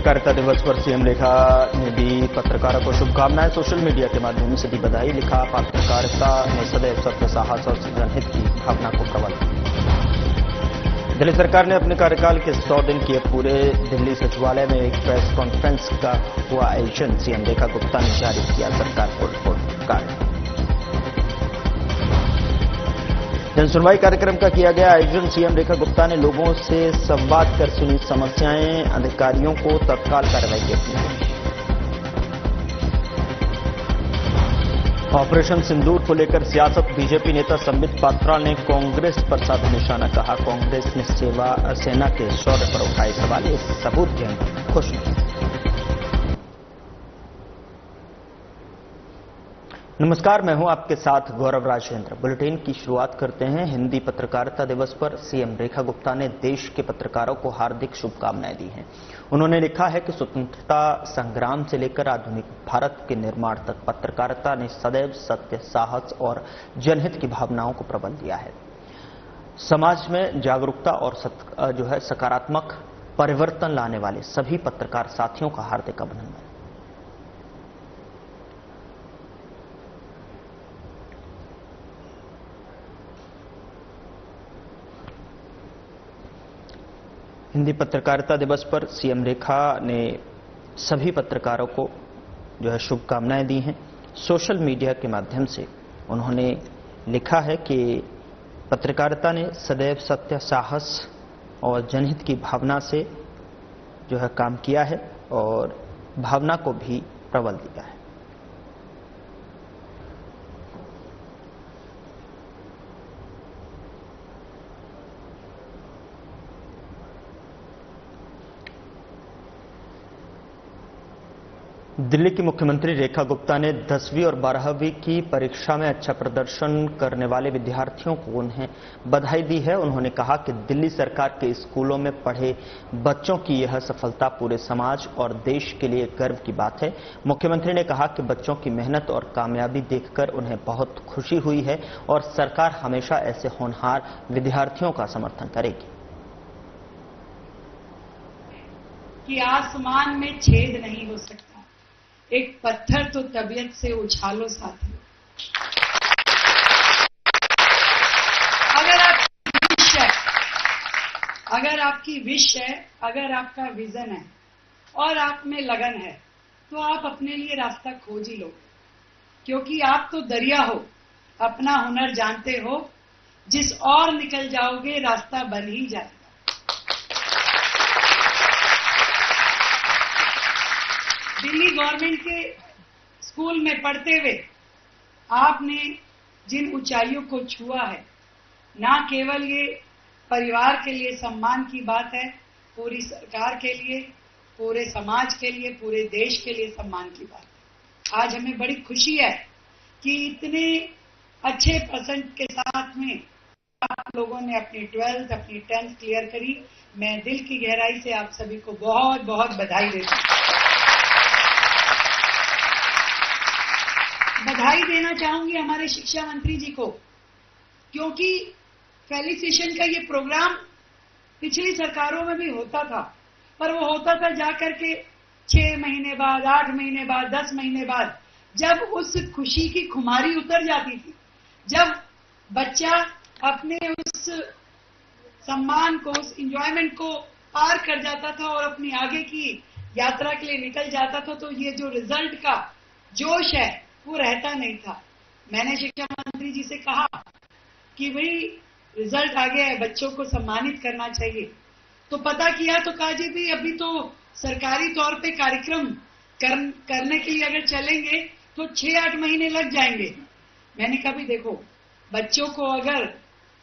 पत्रकारिता दिवस पर सीएम रेखा ने दी पत्रकारों को शुभकामनाएं। सोशल मीडिया के माध्यम से दी बधाई। लिखा, पत्रकारिता ने सदैव सत्य, साहस और जनहित की भावना को प्रबल। दिल्ली सरकार ने अपने कार्यकाल के 100 दिन किए पूरे। दिल्ली सचिवालय में एक प्रेस कॉन्फ्रेंस का हुआ आयोजन। सीएम रेखा गुप्ता ने जारी किया सरकार को रिपोर्ट कार्ड। जनसुनवाई कार्यक्रम का किया गया आयोजन। सीएम रेखा गुप्ता ने लोगों से संवाद कर सुनी समस्याएं। अधिकारियों को तत्काल कार्रवाई की अपील। ऑपरेशन सिंदूर को लेकर सियासत। बीजेपी नेता संबित पात्रा ने कांग्रेस पर साधा निशाना। कहा, कांग्रेस ने सेना के शौर्य पर उठाए सवाल। इस सबूत के हम खुश नहीं। नमस्कार, मैं हूं आपके साथ गौरव राजेंद्र। बुलेटिन की शुरुआत करते हैं। हिंदी पत्रकारिता दिवस पर सीएम रेखा गुप्ता ने देश के पत्रकारों को हार्दिक शुभकामनाएं दी हैं। उन्होंने लिखा है कि स्वतंत्रता संग्राम से लेकर आधुनिक भारत के निर्माण तक पत्रकारिता ने सदैव सत्य, साहस और जनहित की भावनाओं को प्रबल दिया है। समाज में जागरूकता और सकारात्मक परिवर्तन लाने वाले सभी पत्रकार साथियों का हार्दिक अभिनंदन। हिंदी पत्रकारिता दिवस पर सीएम रेखा ने सभी पत्रकारों को शुभकामनाएं दी हैं। सोशल मीडिया के माध्यम से उन्होंने लिखा है कि पत्रकारिता ने सदैव सत्य, साहस और जनहित की भावना से काम किया है और भावना को भी प्रबल दिया है। दिल्ली की मुख्यमंत्री रेखा गुप्ता ने 10वीं और 12वीं की परीक्षा में अच्छा प्रदर्शन करने वाले विद्यार्थियों को उन्हें बधाई दी है। उन्होंने कहा कि दिल्ली सरकार के स्कूलों में पढ़े बच्चों की यह सफलता पूरे समाज और देश के लिए गर्व की बात है। मुख्यमंत्री ने कहा कि बच्चों की मेहनत और कामयाबी देखकर उन्हें बहुत खुशी हुई है और सरकार हमेशा ऐसे होनहार विद्यार्थियों का समर्थन करेगी। कि आसमान में छेद नहीं हो सकता, एक पत्थर तो तबीयत से उछालो साथियों। अगर आपकी विश है, अगर आपका विजन है और आप में लगन है तो आप अपने लिए रास्ता खोज ही लो, क्योंकि आप तो दरिया हो, अपना हुनर जानते हो, जिस और निकल जाओगे रास्ता बन ही जाएगा। दिल्ली गवर्नमेंट के स्कूल में पढ़ते हुए आपने जिन ऊंचाइयों को छुआ है, ना केवल ये परिवार के लिए सम्मान की बात है, पूरी सरकार के लिए, पूरे समाज के लिए, पूरे देश के लिए सम्मान की बात है। आज हमें बड़ी खुशी है कि इतने अच्छे परसेंट के साथ में आप लोगों ने अपनी 12th, अपनी 10th क्लियर करी। मैं दिल की गहराई से आप सभी को बहुत बहुत बधाई देती हूँ। बधाई देना चाहूंगी हमारे शिक्षा मंत्री जी को, क्योंकि फेलिसिटेशन का ये प्रोग्राम पिछली सरकारों में भी होता था, पर वो होता था जाकर के 6 महीने बाद, 8 महीने बाद, 10 महीने बाद, जब उस खुशी की खुमारी उतर जाती थी, जब बच्चा अपने उस सम्मान को, उस एंजॉयमेंट को पार कर जाता था और अपनी आगे की यात्रा के लिए निकल जाता था, तो ये जो रिजल्ट का जोश है वो रहता नहीं था। मैंने शिक्षा मंत्री जी से कहा कि भाई रिजल्ट आ गया है, बच्चों को सम्मानित करना चाहिए। तो पता किया तो कहा जी भी अभी तो सरकारी तौर पे कार्यक्रम करने के लिए अगर चलेंगे तो 6-8 महीने लग जाएंगे। मैंने कहा भी देखो, बच्चों को अगर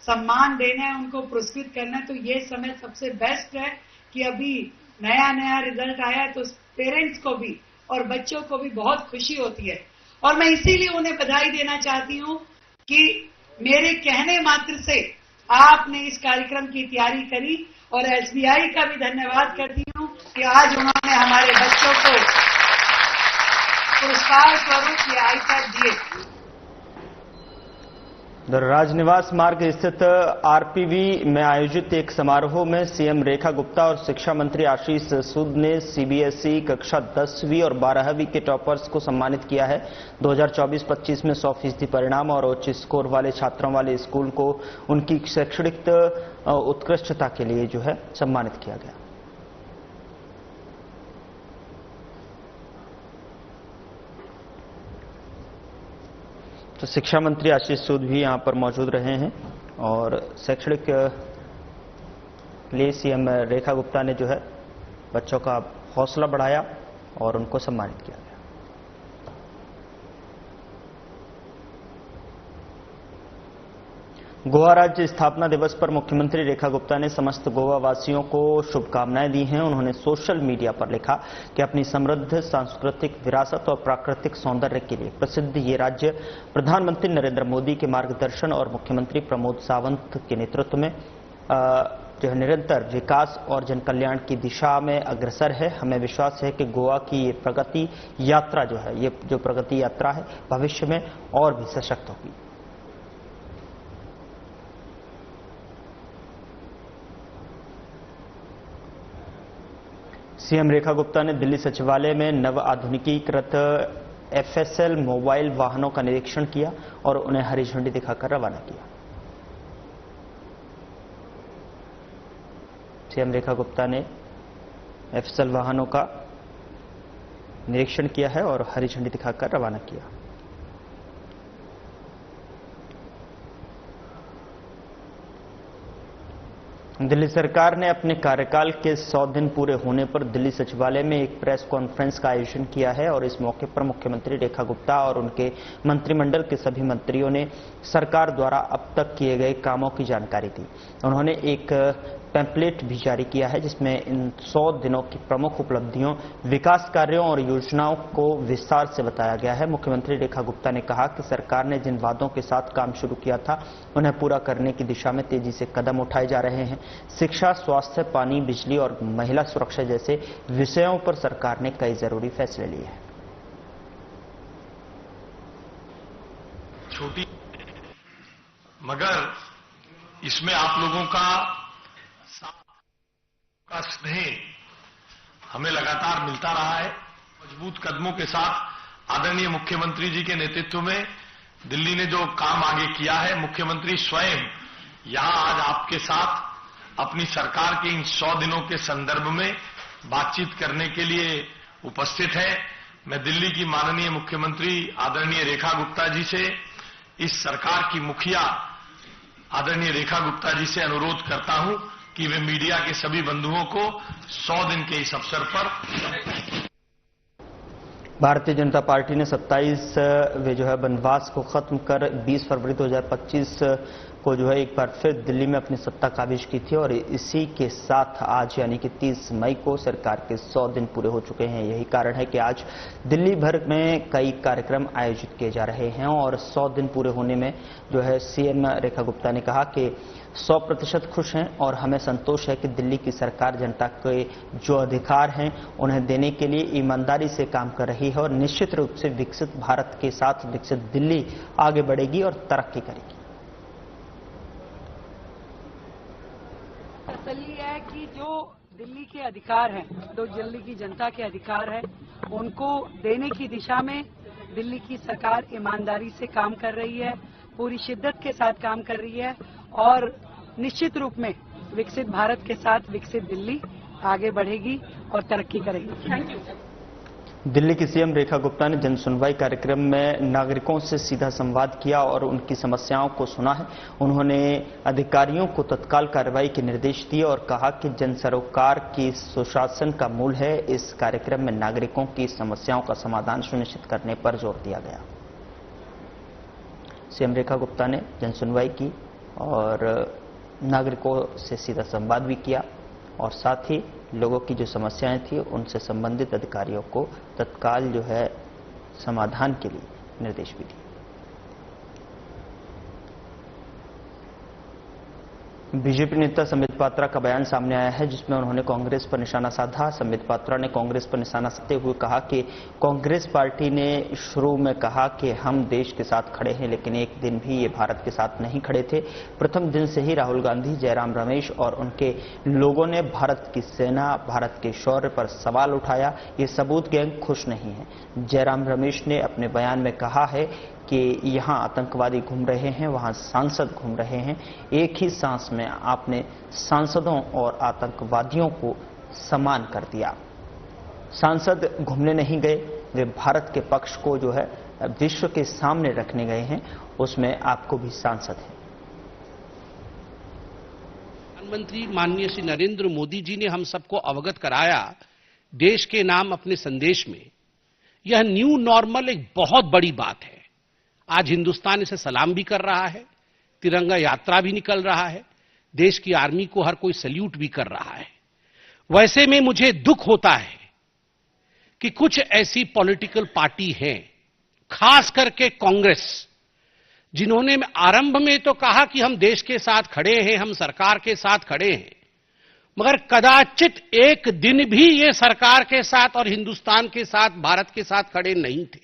सम्मान देना है, उनको पुरस्कृत करना है, तो ये समय सबसे बेस्ट है कि अभी नया नया रिजल्ट आया है, तो पेरेंट्स को भी और बच्चों को भी बहुत खुशी होती है। और मैं इसीलिए उन्हें बधाई देना चाहती हूं कि मेरे कहने मात्र से आपने इस कार्यक्रम की तैयारी करी, और एसबीआई का भी धन्यवाद करती हूं कि आज उन्होंने हमारे बच्चों को पुरस्कार स्वरूप ये आईपैड दिए। राजनिवास मार्ग स्थित आरपीवी में आयोजित एक समारोह में सीएम रेखा गुप्ता और शिक्षा मंत्री आशीष सूद ने सीबीएसई कक्षा 10वीं और 12वीं के टॉपर्स को सम्मानित किया है। 2024-25 में 100% परिणाम और उच्च स्कोर वाले छात्रों वाले स्कूल को उनकी शैक्षणिक उत्कृष्टता के लिए जो है सम्मानित किया गया। तो शिक्षा मंत्री आशीष सूद भी यहां पर मौजूद रहे हैं और शैक्षणिक लिए सीएम रेखा गुप्ता ने जो है बच्चों का हौसला बढ़ाया और उनको सम्मानित किया गया। गोवा राज्य स्थापना दिवस पर मुख्यमंत्री रेखा गुप्ता ने समस्त गोवा वासियों को शुभकामनाएं दी हैं। उन्होंने सोशल मीडिया पर लिखा कि अपनी समृद्ध सांस्कृतिक विरासत और प्राकृतिक सौंदर्य के लिए प्रसिद्ध ये राज्य प्रधानमंत्री नरेंद्र मोदी के मार्गदर्शन और मुख्यमंत्री प्रमोद सावंत के नेतृत्व में जो है निरंतर विकास और जनकल्याण की दिशा में अग्रसर है। हमें विश्वास है कि गोवा की ये प्रगति यात्रा जो है, ये जो प्रगति यात्रा है, भविष्य में और भी सशक्त होगी। सीएम रेखा गुप्ता ने दिल्ली सचिवालय में नव आधुनिकीकृत एफएसएल मोबाइल वाहनों का निरीक्षण किया और उन्हें हरी झंडी दिखाकर रवाना किया। सीएम रेखा गुप्ता ने एफएसएल वाहनों का निरीक्षण किया है और हरी झंडी दिखाकर रवाना किया। दिल्ली सरकार ने अपने कार्यकाल के 100 दिन पूरे होने पर दिल्ली सचिवालय में एक प्रेस कॉन्फ्रेंस का आयोजन किया है और इस मौके पर मुख्यमंत्री रेखा गुप्ता और उनके मंत्रिमंडल के सभी मंत्रियों ने सरकार द्वारा अब तक किए गए कामों की जानकारी दी। उन्होंने एक पैम्पलेट भी जारी किया है जिसमें इन 100 दिनों की प्रमुख उपलब्धियों, विकास कार्यों और योजनाओं को विस्तार से बताया गया है। मुख्यमंत्री रेखा गुप्ता ने कहा कि सरकार ने जिन वादों के साथ काम शुरू किया था उन्हें पूरा करने की दिशा में तेजी से कदम उठाए जा रहे हैं। शिक्षा, स्वास्थ्य, पानी, बिजली और महिला सुरक्षा जैसे विषयों पर सरकार ने कई जरूरी फैसले लिए हैं। छोटी मगर इसमें आप लोगों का स्नेह हमें लगातार मिलता रहा है। मजबूत कदमों के साथ आदरणीय मुख्यमंत्री जी के नेतृत्व में दिल्ली ने जो काम आगे किया है, मुख्यमंत्री स्वयं यहां आज आपके साथ अपनी सरकार के इन 100 दिनों के संदर्भ में बातचीत करने के लिए उपस्थित है। मैं दिल्ली की माननीय मुख्यमंत्री आदरणीय रेखा गुप्ता जी से, इस सरकार की मुखिया आदरणीय रेखा गुप्ता जी से अनुरोध करता हूं कि वे मीडिया के सभी बंधुओं को 100 दिन के इस अवसर पर भारतीय जनता पार्टी ने 27वें जो है वनवास को खत्म कर 20 फरवरी 2025 को जो है एक बार फिर दिल्ली में अपनी सत्ता काबिज की थी और इसी के साथ आज यानी कि 30 मई को सरकार के 100 दिन पूरे हो चुके हैं। यही कारण है कि आज दिल्ली भर में कई कार्यक्रम आयोजित किए जा रहे हैं और 100 दिन पूरे होने में जो है सीएम रेखा गुप्ता ने कहा कि 100% खुश हैं और हमें संतोष है कि दिल्ली की सरकार जनता के जो अधिकार हैं उन्हें देने के लिए ईमानदारी से काम कर रही है और निश्चित रूप से विकसित भारत के साथ विकसित दिल्ली आगे बढ़ेगी और तरक्की करेगी। तसल्ली है कि जो दिल्ली के अधिकार हैं, जो दिल्ली की जनता के अधिकार है, उनको देने की दिशा में दिल्ली की सरकार ईमानदारी से काम कर रही है, पूरी शिद्दत के साथ काम कर रही है और निश्चित रूप में विकसित भारत के साथ विकसित दिल्ली आगे बढ़ेगी और तरक्की करेगी। Thank you. दिल्ली की सीएम रेखा गुप्ता ने जन सुनवाई कार्यक्रम में नागरिकों से सीधा संवाद किया और उनकी समस्याओं को सुना है। उन्होंने अधिकारियों को तत्काल कार्रवाई के निर्देश दिए और कहा कि जन सरोकार की सुशासन का मूल है। इस कार्यक्रम में नागरिकों की समस्याओं का समाधान सुनिश्चित करने पर जोर दिया गया। सीएम रेखा गुप्ता ने जन सुनवाई की और नागरिकों से सीधा संवाद भी किया और साथ ही लोगों की जो समस्याएं थी उनसे संबंधित अधिकारियों को तत्काल जो है समाधान के लिए निर्देश भी दिए। बीजेपी नेता संबित पात्रा का बयान सामने आया है जिसमें उन्होंने कांग्रेस पर निशाना साधा। संबित पात्रा ने कांग्रेस पर निशाना साधते हुए कहा कि कांग्रेस पार्टी ने शुरू में कहा कि हम देश के साथ खड़े हैं, लेकिन एक दिन भी ये भारत के साथ नहीं खड़े थे। प्रथम दिन से ही राहुल गांधी, जयराम रमेश और उनके लोगों ने भारत की सेना, भारत के शौर्य पर सवाल उठाया। ये सबूत गैंग खुश नहीं है। जयराम रमेश ने अपने बयान में कहा है कि यहां आतंकवादी घूम रहे हैं, वहां सांसद घूम रहे हैं। एक ही सांस में आपने सांसदों और आतंकवादियों को समान कर दिया। सांसद घूमने नहीं गए, वे भारत के पक्ष को जो है विश्व के सामने रखने गए हैं, उसमें आपको भी सांसद है। प्रधानमंत्री माननीय श्री नरेंद्र मोदी जी ने हम सबको अवगत कराया देश के नाम अपने संदेश में। यह न्यू नॉर्मल एक बहुत बड़ी बात है। आज हिंदुस्तान इसे सलाम भी कर रहा है, तिरंगा यात्रा भी निकल रहा है, देश की आर्मी को हर कोई सल्यूट भी कर रहा है। वैसे में मुझे दुख होता है कि कुछ ऐसी पॉलिटिकल पार्टी हैं, खास करके कांग्रेस, जिन्होंने आरंभ में तो कहा कि हम देश के साथ खड़े हैं, हम सरकार के साथ खड़े हैं, मगर कदाचित एक दिन भी ये सरकार के साथ और हिंदुस्तान के साथ, भारत के साथ खड़े नहीं थे।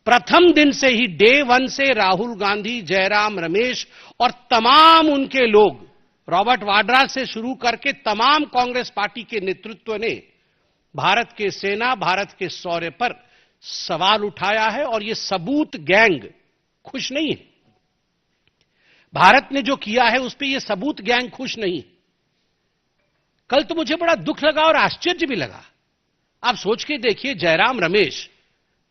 प्रथम दिन से ही, डे वन से राहुल गांधी, जयराम रमेश और तमाम उनके लोग, रॉबर्ट वाड्रा से शुरू करके तमाम कांग्रेस पार्टी के नेतृत्व ने भारत के सेना, भारत के शौर्य पर सवाल उठाया है। और ये सबूत गैंग खुश नहीं है। भारत ने जो किया है उस पर यह सबूत गैंग खुश नहीं है। कल तो मुझे बड़ा दुख लगा और आश्चर्य भी लगा। आप सोच के देखिए, जयराम रमेश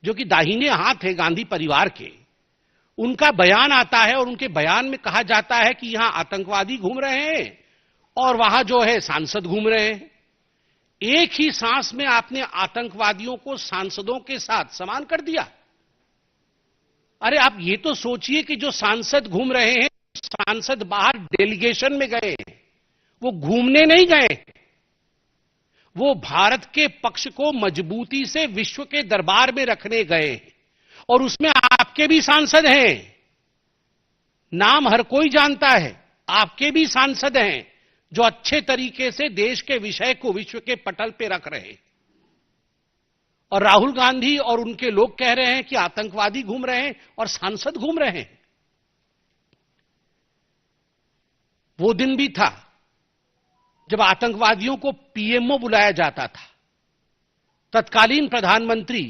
जो कि दाहिने हाथ है गांधी परिवार के, उनका बयान आता है और उनके बयान में कहा जाता है कि यहां आतंकवादी घूम रहे हैं और वहां जो है सांसद घूम रहे हैं। एक ही सांस में आपने आतंकवादियों को सांसदों के साथ समान कर दिया। अरे आप ये तो सोचिए कि जो सांसद घूम रहे हैं, सांसद बाहर डेलीगेशन में गए, वो घूमने नहीं गए, वो भारत के पक्ष को मजबूती से विश्व के दरबार में रखने गए। और उसमें आपके भी सांसद हैं, नाम हर कोई जानता है, आपके भी सांसद हैं जो अच्छे तरीके से देश के विषय को विश्व के पटल पे रख रहे हैं। और राहुल गांधी और उनके लोग कह रहे हैं कि आतंकवादी घूम रहे हैं और सांसद घूम रहे हैं। वो दिन भी था जब आतंकवादियों को पीएमओ बुलाया जाता था। तत्कालीन प्रधानमंत्री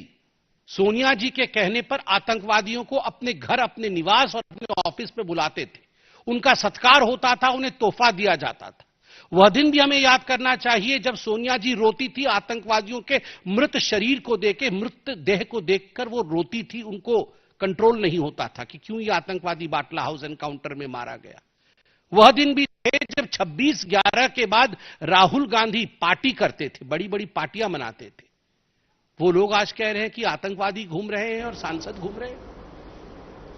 सोनिया जी के कहने पर आतंकवादियों को अपने घर, अपने निवास और अपने ऑफिस में बुलाते थे। उनका सत्कार होता था, उन्हें तोहफा दिया जाता था। वह दिन भी हमें याद करना चाहिए जब सोनिया जी रोती थी आतंकवादियों के मृत शरीर को देखे, मृत देह को देखकर वो रोती थी। उनको कंट्रोल नहीं होता था कि क्यों ये आतंकवादी बाटला हाउस एनकाउंटर में मारा गया। वह दिन भी थे जब 26/11 के बाद राहुल गांधी पार्टी करते थे, बड़ी बड़ी पार्टियां मनाते थे। वो लोग आज कह रहे हैं कि आतंकवादी घूम रहे हैं और सांसद घूम रहे हैं।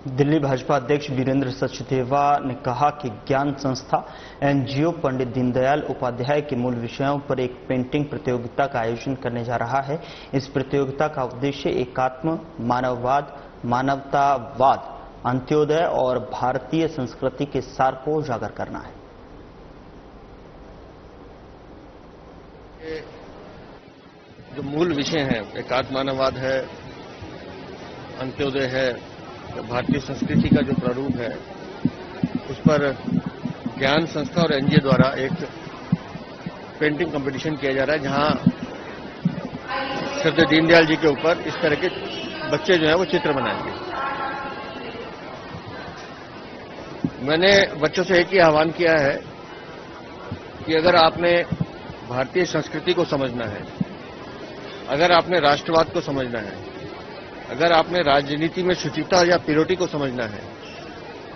दिल्ली भाजपा अध्यक्ष वीरेंद्र सचदेवा ने कहा कि ज्ञान संस्था एनजीओ पंडित दीनदयाल उपाध्याय के मूल विषयों पर एक पेंटिंग प्रतियोगिता का आयोजन करने जा रहा है। इस प्रतियोगिता का उद्देश्य एकात्म, मानववाद, मानवतावाद, अंत्योदय और भारतीय संस्कृति के सार को उजागर करना है। जो मूल विषय हैं, एकात्म मानववाद है, अंत्योदय है, भारतीय संस्कृति का जो प्रारूप है, उस पर ज्ञान संस्था और एनजीओ द्वारा एक पेंटिंग कंपटीशन किया जा रहा है, जहां श्रद्धेय दीनदयाल जी के ऊपर इस तरह के बच्चे जो है वो चित्र बनाएंगे। मैंने बच्चों से एक ही आह्वान किया है कि अगर आपने भारतीय संस्कृति को समझना है, अगर आपने राष्ट्रवाद को समझना है, अगर आपने राजनीति में शुचिता या प्योरिटी को समझना है,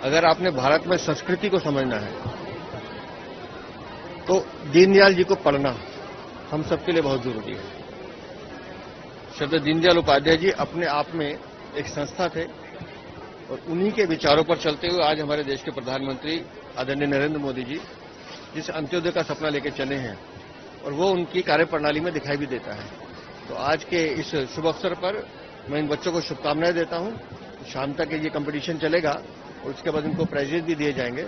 अगर आपने भारत में संस्कृति को समझना है, तो दीनदयाल जी को पढ़ना हम सबके लिए बहुत जरूरी है। श्रद्धेय दीनदयाल उपाध्याय जी अपने आप में एक संस्था थे और उन्हीं के विचारों पर चलते हुए आज हमारे देश के प्रधानमंत्री आदरणीय नरेंद्र मोदी जी जिस अंत्योदय का सपना लेकर चले हैं, और वो उनकी कार्यप्रणाली में दिखाई भी देता है। तो आज के इस शुभ अवसर पर मैं इन बच्चों को शुभकामनाएं देता हूं। शाम तक ये कंपटीशन चलेगा और उसके बाद इनको प्राइजेज भी दिए जाएंगे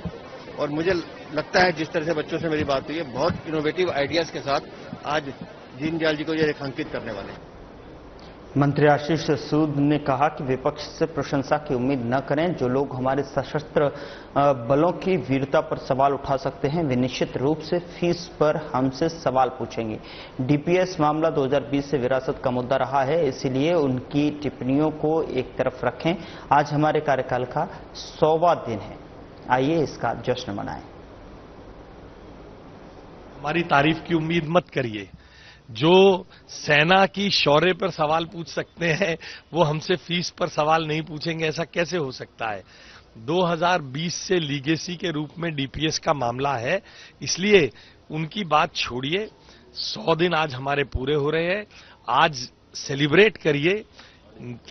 और मुझे लगता है जिस तरह से बच्चों से मेरी बात हुई है, बहुत इनोवेटिव आइडियाज के साथ आज दीनदयाल जी को ये रेखांकित करने वाले हैं। मंत्री आशीष सूद ने कहा कि विपक्ष से प्रशंसा की उम्मीद न करें। जो लोग हमारे सशस्त्र बलों की वीरता पर सवाल उठा सकते हैं, वे निश्चित रूप से फीस पर हमसे सवाल पूछेंगे। डीपीएस मामला 2020 से विरासत का मुद्दा रहा है, इसीलिए उनकी टिप्पणियों को एक तरफ रखें। आज हमारे कार्यकाल का 100वां दिन है, आइए इसका जश्न मनाएं। हमारी तारीफ की उम्मीद मत करिए। जो सेना की शौर्य पर सवाल पूछ सकते हैं, वो हमसे फीस पर सवाल नहीं पूछेंगे, ऐसा कैसे हो सकता है? 2020 से लीगेसी के रूप में डीपीएस का मामला है, इसलिए उनकी बात छोड़िए। 100 दिन आज हमारे पूरे हो रहे हैं। आज सेलिब्रेट करिए।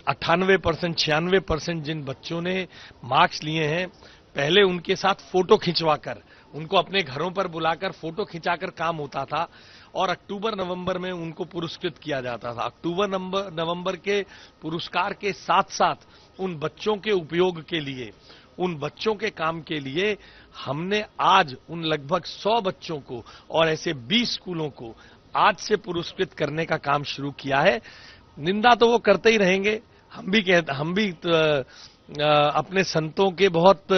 98%, 96% जिन बच्चों ने मार्क्स लिए हैं, पहले उनके साथ फोटो खिंचवाकर, उनको अपने घरों पर बुलाकर फोटो खिंचाकर काम होता था और अक्टूबर नवंबर में उनको पुरस्कृत किया जाता था। अक्टूबर नवंबर के पुरस्कार के साथ साथ उन बच्चों के उपयोग के लिए, उन बच्चों के काम के लिए हमने आज उन लगभग 100 बच्चों को और ऐसे 20 स्कूलों को आज से पुरस्कृत करने का काम शुरू किया है। निंदा तो वो करते ही रहेंगे। हम भी अपने संतों के बहुत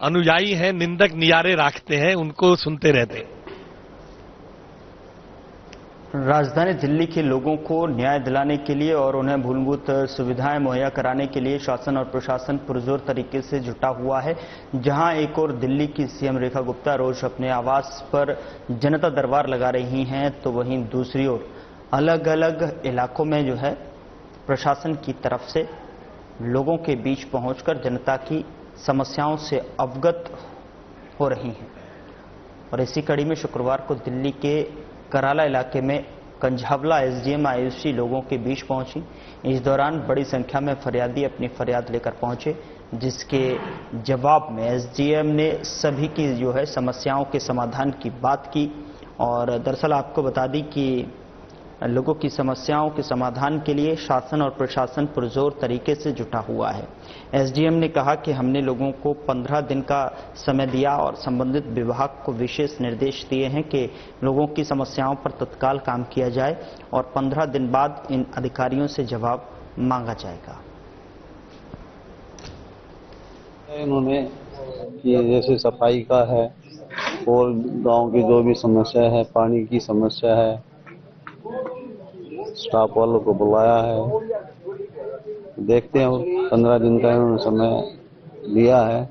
अनुयायी हैं, निंदक नियारे रखते हैं, उनको सुनते रहते हैं। राजधानी दिल्ली के लोगों को न्याय दिलाने के लिए और उन्हें मूलभूत सुविधाएं मुहैया कराने के लिए शासन और प्रशासन पुरजोर तरीके से जुटा हुआ है। जहां एक और दिल्ली की सीएम रेखा गुप्ता रोज अपने आवास पर जनता दरबार लगा रही हैं, तो वहीं दूसरी ओर अलग अलग इलाकों में जो है प्रशासन की तरफ से लोगों के बीच पहुंचकर जनता की समस्याओं से अवगत हो रही हैं। और इसी कड़ी में शुक्रवार को दिल्ली के कराला इलाके में कंझावला एसडीएम आयुषी लोगों के बीच पहुंची। इस दौरान बड़ी संख्या में फरियादी अपनी फरियाद लेकर पहुंचे, जिसके जवाब में एसडीएम ने सभी की जो है समस्याओं के समाधान की बात की। और दरअसल आपको बता दी कि लोगों की समस्याओं के समाधान के लिए शासन और प्रशासन पुरजोर तरीके से जुटा हुआ है। एसडीएम ने कहा कि हमने लोगों को 15 दिन का समय दिया और संबंधित विभाग को विशेष निर्देश दिए हैं कि लोगों की समस्याओं पर तत्काल काम किया जाए और 15 दिन बाद इन अधिकारियों से जवाब मांगा जाएगा। उन्होंने कि जैसे सफाई का है और गांव की जो भी समस्या है, पानी की समस्या है, स्टाफ वालों को बुलाया है। देखते हैं, 15 दिन का इन्होंने समय दिया है।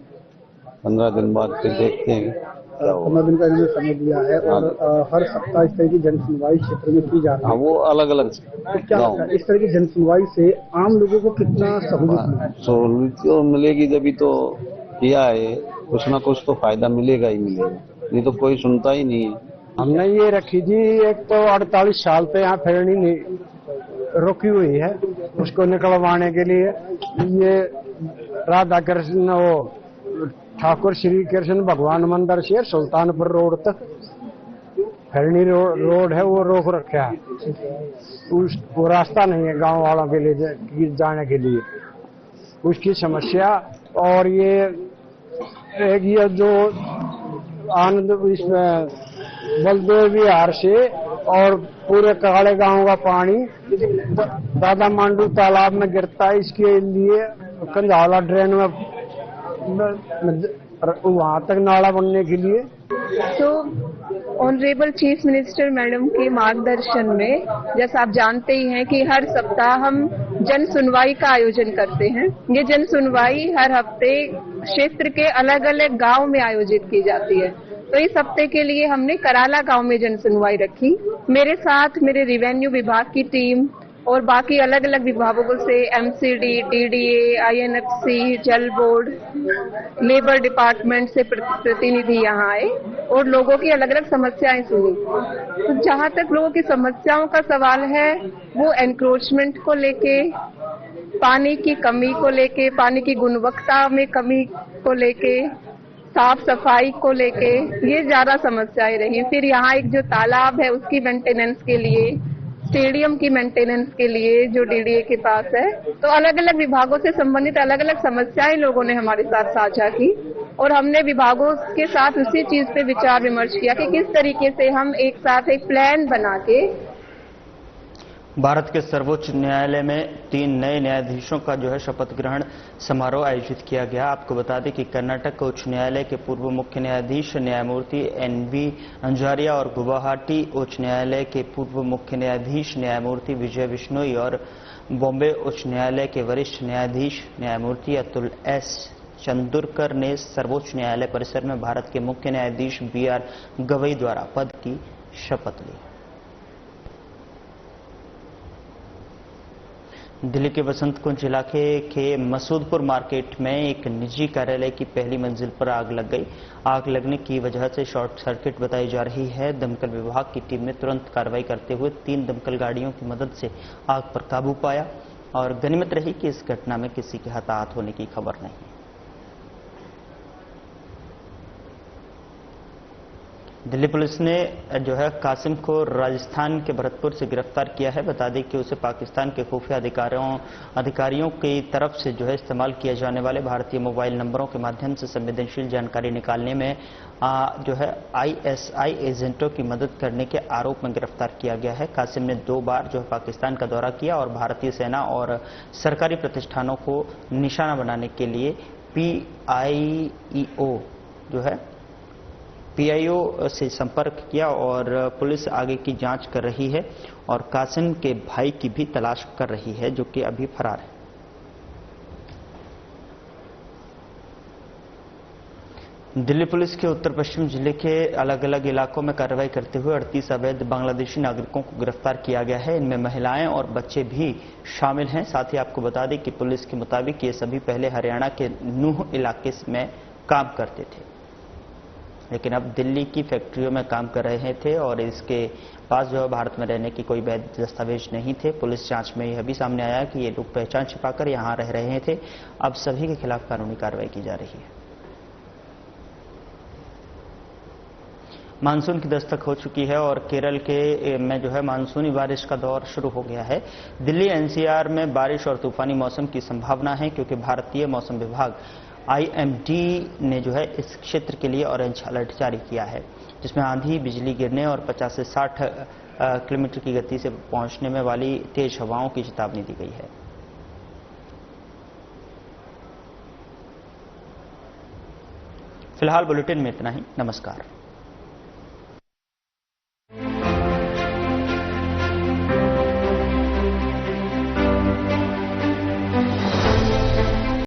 15 दिन बाद फिर देखते हैं। 15 दिन का इन्होंने समय दिया है और हर सप्ताह इस तरह की जन सुनवाई क्षेत्र में की जाती है। वो अलग अलग तो क्या इस तरह की जन सुनवाई से आम लोगों को कितना सहूलियत तो मिलेगी? जब तो किया है, कुछ ना कुछ तो फायदा मिलेगा ही मिलेगा, नहीं तो कोई सुनता ही नहीं है। हमने ये रखी जी, एक तो 48 साल से यहाँ फेरनी नहीं रोकी हुई है, उसको निकलवाने के लिए ये राधा कृष्ण वो ठाकुर श्री कृष्ण भगवान मंदिर से सुल्तानपुर रोड तक फेरनी रोड है, वो रोक रखा है। वो रास्ता नहीं है गांव वालों के लिए जाने के लिए, उसकी समस्या। और ये जो आनंद इसमें बलदेव विहार से और पूरे काले गांव का पानी दादा मांडू तालाब में गिरता है, इसके लिए कंझावला ड्रेन में वहां तक नाला बनने के लिए। तो ऑनरेबल चीफ मिनिस्टर मैडम के मार्गदर्शन में, जैसा आप जानते ही हैं कि हर सप्ताह हम जन सुनवाई का आयोजन करते हैं। ये जन सुनवाई हर हफ्ते क्षेत्र के अलग अलग गांव में आयोजित की जाती है। तो इस हफ्ते के लिए हमने कराला गांव में जन सुनवाई रखी। मेरे साथ मेरे रेवेन्यू विभाग की टीम और बाकी अलग अलग विभागों से एमसीडी, डीडीए, आईएनएफसी, जल बोर्ड, लेबर डिपार्टमेंट से प्रतिनिधि यहाँ आए और लोगों की अलग अलग समस्याएं सुनी। तो जहाँ तक लोगों की समस्याओं का सवाल है, वो एनक्रोचमेंट को लेके, पानी की कमी को लेके, पानी की गुणवत्ता में कमी को लेके, साफ सफाई को लेके, ये ज्यादा समस्याएं रही। फिर यहाँ एक जो तालाब है उसकी मेंटेनेंस के लिए, स्टेडियम की मेंटेनेंस के लिए जो डीडीए के पास है, तो अलग अलग विभागों से संबंधित अलग अलग समस्याएं लोगों ने हमारे साथ साझा की। और हमने विभागों के साथ उसी चीज पे विचार विमर्श किया कि किस तरीके से हम एक साथ एक प्लान बना के। भारत के सर्वोच्च न्यायालय में 3 नए न्यायाधीशों का जो है शपथ ग्रहण समारोह आयोजित किया गया। आपको बता दें कि कर्नाटक उच्च न्यायालय के पूर्व मुख्य न्यायाधीश न्यायमूर्ति NV अंजारिया और गुवाहाटी उच्च न्यायालय के पूर्व मुख्य न्यायाधीश न्यायमूर्ति विजय बिश्नोई और बॉम्बे उच्च न्यायालय के वरिष्ठ न्यायाधीश न्यायमूर्ति अतुल S चंदुरकर ने सर्वोच्च न्यायालय परिसर में भारत के मुख्य न्यायाधीश BR गवई द्वारा पद की शपथ ली। दिल्ली के बसंत कुंज इलाके के मसूदपुर मार्केट में एक निजी कार्यालय की पहली मंजिल पर आग लग गई। आग लगने की वजह से शॉर्ट सर्किट बताई जा रही है। दमकल विभाग की टीम ने तुरंत कार्रवाई करते हुए 3 दमकल गाड़ियों की मदद से आग पर काबू पाया और गनीमत रही कि इस घटना में किसी के हताहत होने की खबर नहीं। दिल्ली पुलिस ने जो है कासिम को राजस्थान के भरतपुर से गिरफ्तार किया है। बता दें कि उसे पाकिस्तान के खुफिया अधिकारियों की तरफ से जो है इस्तेमाल किए जाने वाले भारतीय मोबाइल नंबरों के माध्यम से संवेदनशील जानकारी निकालने में जो है ISI एजेंटों की मदद करने के आरोप में गिरफ्तार किया गया है। कासिम ने 2 बार जो है पाकिस्तान का दौरा किया और भारतीय सेना और सरकारी प्रतिष्ठानों को निशाना बनाने के लिए PIO से संपर्क किया और पुलिस आगे की जांच कर रही है और कासिम के भाई की भी तलाश कर रही है जो कि अभी फरार है। दिल्ली पुलिस के उत्तर पश्चिम जिले के अलग अलग इलाकों में कार्रवाई करते हुए 38 अवैध बांग्लादेशी नागरिकों को गिरफ्तार किया गया है। इनमें महिलाएं और बच्चे भी शामिल हैं। साथ ही आपको बता दें कि पुलिस के मुताबिक ये सभी पहले हरियाणा के नूह इलाके में काम करते थे, लेकिन अब दिल्ली की फैक्ट्रियों में काम कर रहे थे और इसके पास जो है भारत में रहने की कोई वैध दस्तावेज नहीं थे। पुलिस जांच में यह भी सामने आया कि ये लोग पहचान छिपाकर यहां रह रहे थे। अब सभी के खिलाफ कानूनी कार्रवाई की जा रही है। मानसून की दस्तक हो चुकी है और केरल के में जो है मानसूनी बारिश का दौर शुरू हो गया है। दिल्ली NCR में बारिश और तूफानी मौसम की संभावना है क्योंकि भारतीय मौसम विभाग IMD ने जो है इस क्षेत्र के लिए ऑरेंज अलर्ट जारी किया है, जिसमें आंधी, बिजली गिरने और 50 से 60 किलोमीटर की गति से पहुंचने में वाली तेज हवाओं की चेतावनी दी गई है। फिलहाल बुलेटिन में इतना ही। नमस्कार।